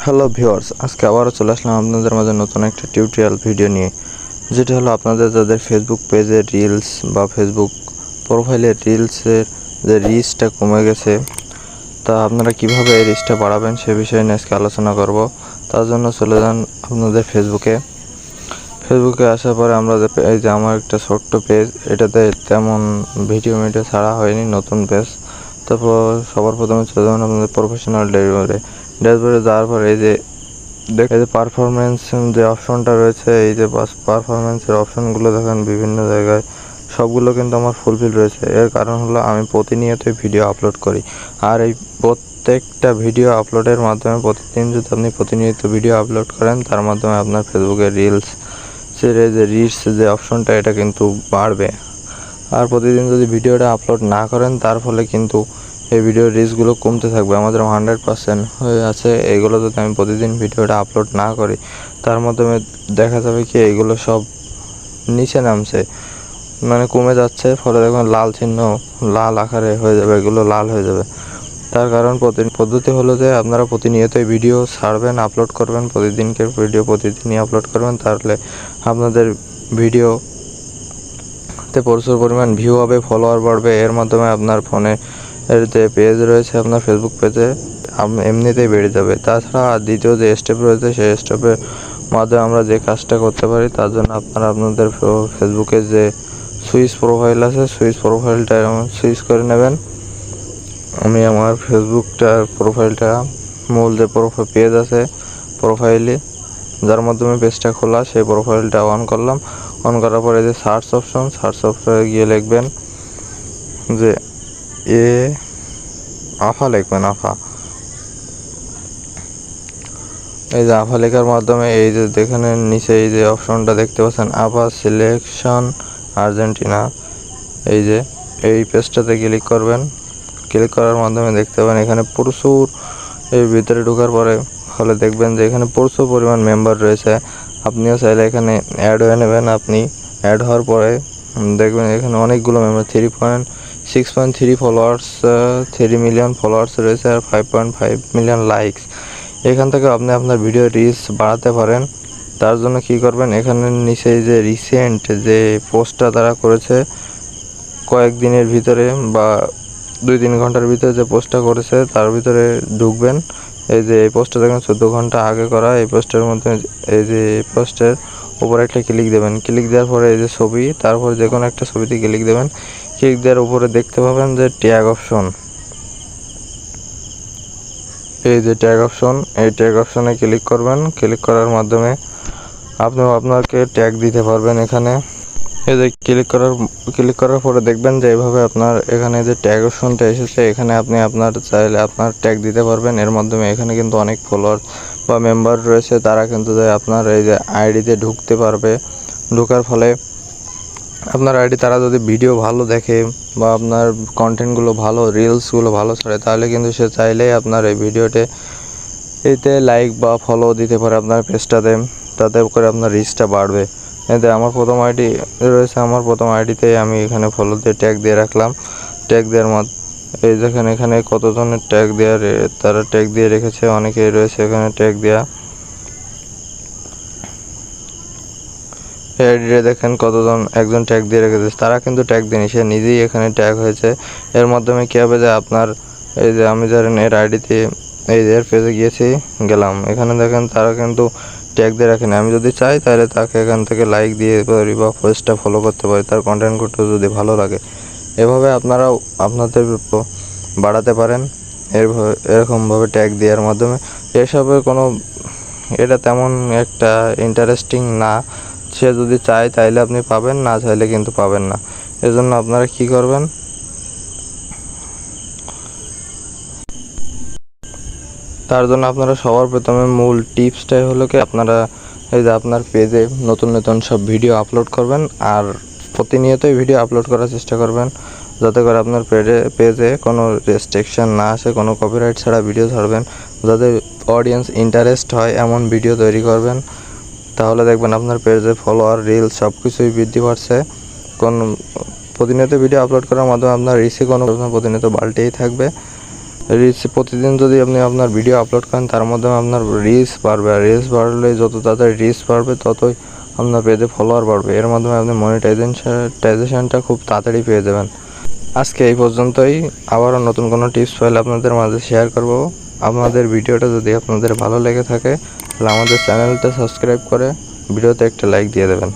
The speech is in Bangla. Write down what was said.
হ্যালো ভিউয়ার্স, আজকে আবারও চলে আসলাম আপনাদের মাঝে নতুন একটা টিউটোরিয়াল ভিডিও নিয়ে, যেটা হলো আপনাদের যাদের ফেসবুক পেজে রিলস বা ফেসবুক প্রোফাইলের রিলসের যে রিচটা কমে গেছে, তা আপনারা কিভাবে এই রিচটা বাড়াবেন সে বিষয়ে নিয়ে আজকে আলোচনা করব। তার জন্য চলে যান আপনাদের ফেসবুকে আসার পরে আমরা এই যে আমার একটা ছোট্ট পেজ, এটাতে তেমন ভিডিও ছাড়া হয়নি, নতুন পেজ। তারপর সবার প্রথমে চলে যাবেন আপনাদের প্রফেশনাল ড্যাশবোর্ডে যাওয়ার পর এই যে পারফরমেন্স যে অপশনটা রয়েছে, এই যে পারফরমেন্সের অপশনগুলো দেখেন বিভিন্ন জায়গায়, সবগুলো কিন্তু আমার ফুলফিল রয়েছে। এর কারণ হলো আমি প্রতিনিয়তই ভিডিও আপলোড করি, আর এই প্রত্যেকটা ভিডিও আপলোডের মাধ্যমে প্রতিদিন যদি আপনি প্রতিনিয়ত ভিডিও আপলোড করেন, তার মাধ্যমে আপনার ফেসবুকের রিলস যে অপশনটা, এটা কিন্তু বাড়বে। আর প্রতিদিন যদি ভিডিওটা আপলোড না করেন, তার ফলে কিন্তু এই ভিডিওর রিচগুলো কমতে থাকবে। আমাদের 100% হয়ে আছে, এইগুলো যদি আমি প্রতিদিন ভিডিওটা আপলোড না করি, তার মাধ্যমে দেখা যাবে কি এইগুলো সব নিচে নামছে, মানে কমে যাচ্ছে। ফলে দেখবেন লাল চিহ্ন, লাল আকারে হয়ে যাবে, এগুলো লাল হয়ে যাবে। তার কারণ পদ্ধতি হলো যে আপনারা প্রতিনিয়তই ভিডিও ছাড়বেন, আপলোড করবেন, প্রতিদিনকের ভিডিও প্রতিদিনই আপলোড করবেন, তাহলে আপনাদের ভিডিওতে প্রচুর পরিমাণ ভিউ হবে, ফলোয়ার বাড়বে। এর মাধ্যমে আপনার ফোনে এর যে পেজ রয়েছে আপনার ফেসবুক পেজে এমনিতেই বেড়ে যাবে। তাছাড়া দ্বিতীয় যে স্টেপ রয়েছে, সেই স্টেপের মাধ্যমে আমরা যে কাজটা করতে পারি, তার জন্য আপনারা আপনাদের ফেসবুকে যে সুইচ প্রোফাইল আছে, সুইচ প্রোফাইলটা সুইচ করে নেবেন। আমি আমার ফেসবুকটার প্রোফাইলটা, মূল যে পেজ আছে প্রোফাইলে, যার মাধ্যমে পেজটা খোলা, সেই প্রোফাইলটা অন করলাম। অন করার পরে যে সার্চ অপশনে গিয়ে লিখবেন যে আফা লিখবেন, আফা। এই যে আফা লেখার মাধ্যমে এই যে দেখেন নিচে এই যে অপশনটা দেখতে পাচ্ছেন, আফা সিলেকশন আর্জেন্টিনা, এই পেজটাতে ক্লিক করবেন। ক্লিক করার মাধ্যমে দেখতে পাবেন এখানে প্রচুর, এই ভিতরে ঢোকার পরে হলে দেখবেন যে এখানে প্রচুর পরিমাণ মেম্বার রয়েছে। আপনিও চাইলে এখানে অ্যাড হয়ে নেবেন। আপনি অ্যাড হওয়ার পরে দেখবেন এখানে অনেকগুলো মেম্বার, 6.3 ফলোয়ার্স, 3 মিলিয়ন ফলোয়ার্স রয়েছে, আর 5.5 মিলিয়ন লাইকস। এখান থেকে আপনি আপনার ভিডিও রিচ বাড়াতে পারেন। তার জন্য কি করবেন, এখানে নিচে যে রিসেন্ট যে পোস্টটা তারা করেছে কয়েকদিনের ভিতরে বা 2-3 ঘন্টার ভিতরে যে পোস্টটা করেছে, তার ভিতরে ঢুকবেন। এই যে এই পোস্টটা দেখেন 14 ঘন্টা আগে করা, এই পোস্টের মধ্যে এই যে পোস্টের উপরে একটা ক্লিক দেবেন। ক্লিক দেওয়ার পরে এই যে ছবি, তারপর যে কোনো একটা ছবিতে ক্লিক দেবেন। ক্লিক দেওয়ার উপরে দেখতে পাবেন যে ট্যাগ অপশন, এই যে ট্যাগ অপশন, এই ট্যাগ অপশনে ক্লিক করবেন। ক্লিক করার মাধ্যমে আপনি আপনাকে ট্যাগ দিতে পারবেন। এখানে এই যে ক্লিক করার পরে দেখবেন যে এইভাবে আপনার এখানে যে ট্যাগ অপশনটা এসেছে, এখানে আপনি আপনার চাইলে আপনার ট্যাগ দিতে পারবেন। এর মাধ্যমে এখানে কিন্তু অনেক ফলোয়ার বা মেম্বার রয়েছে, তারা কিন্তু আপনার এই যে আইডিতে ঢুকতে পারবে। ঢোকার ফলে আপনার আইডি তারা যদি ভিডিও ভালো দেখে বা আপনার কন্টেন্টগুলো ভালো, রিলসগুলো ভালো ছাড়ে, তাহলে কিন্তু সে চাইলেই আপনার এই এতে লাইক বা ফলো দিতে পারে আপনার পেজটাতে, তাতে করে আপনার রিচটা বাড়বে। এতে আমার প্রথম আইডি রয়েছে, আমার প্রথম আইডিতে আমি এখানে ফলো দিয়ে ট্যাগ দিয়ে রাখলাম। ট্যাগ দেওয়ার এই দেখেন এখানে কতজনের ট্যাগ দেওয়ার, তারা ট্যাগ দিয়ে রেখেছে, অনেকেই রয়েছে এখানে ট্যাগ দেওয়া। এই আইডিতে দেখেন একজন ট্যাগ দিয়ে রেখেছে, তারা কিন্তু ট্যাগ দেয়নি, সে নিজেই এখানে ট্যাগ হয়েছে। এর মাধ্যমে কী হবে যে আপনার এই যে আমি ধরেন এর আইডিতে এই যে এর পেজে গেলাম, এখানে দেখেন তারা কিন্তু ট্যাগ দিয়ে রাখেন। আমি যদি চাই তাহলে তাকে এখান থেকে লাইক দিয়ে পারি বা পেজটা ফলো করতে পারি, তার কন্টেন্টগুলো যদি ভালো লাগে। এভাবে আপনারাও আপনাদের বাড়াতে পারেন এরকমভাবে ট্যাগ দেওয়ার মাধ্যমে। এসবের এটা তেমন একটা ইন্টারেস্টিং না, সে যদি চায় তাইলে আপনি পাবেন, না চাইলে কিন্তু পাবেন না। এজন্য আপনারা কি করবেন, তার জন্য আপনারা সবার প্রথমে মূল টিপসটাই হলো কি, আপনারা এই যে আপনার পেজে নতুন নতুন সব ভিডিও আপলোড করবেন, আর প্রতিনিয়তই ভিডিও আপলোড করার চেষ্টা করবেন, যাতে করে আপনার পেজে কোনো রেস্ট্রিকশন না আসে, কোনো কপিরাইট ছাড়া ভিডিও ছাড়বেন, যাতে অডিয়েন্স ইন্টারেস্ট হয় এমন ভিডিও তৈরি করবেন। তাহলে দেখবেন আপনার পেজে ফলোয়ার, রিলস সব কিছুই বৃদ্ধি পাচ্ছে। প্রতিনিয়ত ভিডিও আপলোড করার মাধ্যমে আপনার রিচে প্রতিনিয়ত বাড়তেই থাকবে। রিচ প্রতিদিন যদি আপনি আপনার ভিডিও আপলোড করেন তার মাধ্যমে আপনার রিচ বাড়বে, আর রিচ বাড়লে যত তাড়াতাড়ি রিচ বাড়বে ততই আপনার পেজে ফলোয়ার বাড়বে। এর মাধ্যমে আপনি মনিটাইজেশনটা খুব তাড়াতাড়ি পেয়ে যাবেন। আজকে এই পর্যন্তই। আবারও নতুন কোনো টিপস পাইলে আপনাদের মাঝে শেয়ার করব। আমাদের ভিডিওটা যদি আপনাদের ভালো লেগে থাকে তাহলে আমাদের চ্যানেলটা সাবস্ক্রাইব করে ভিডিওতে একটা লাইক দিয়ে দেবেন।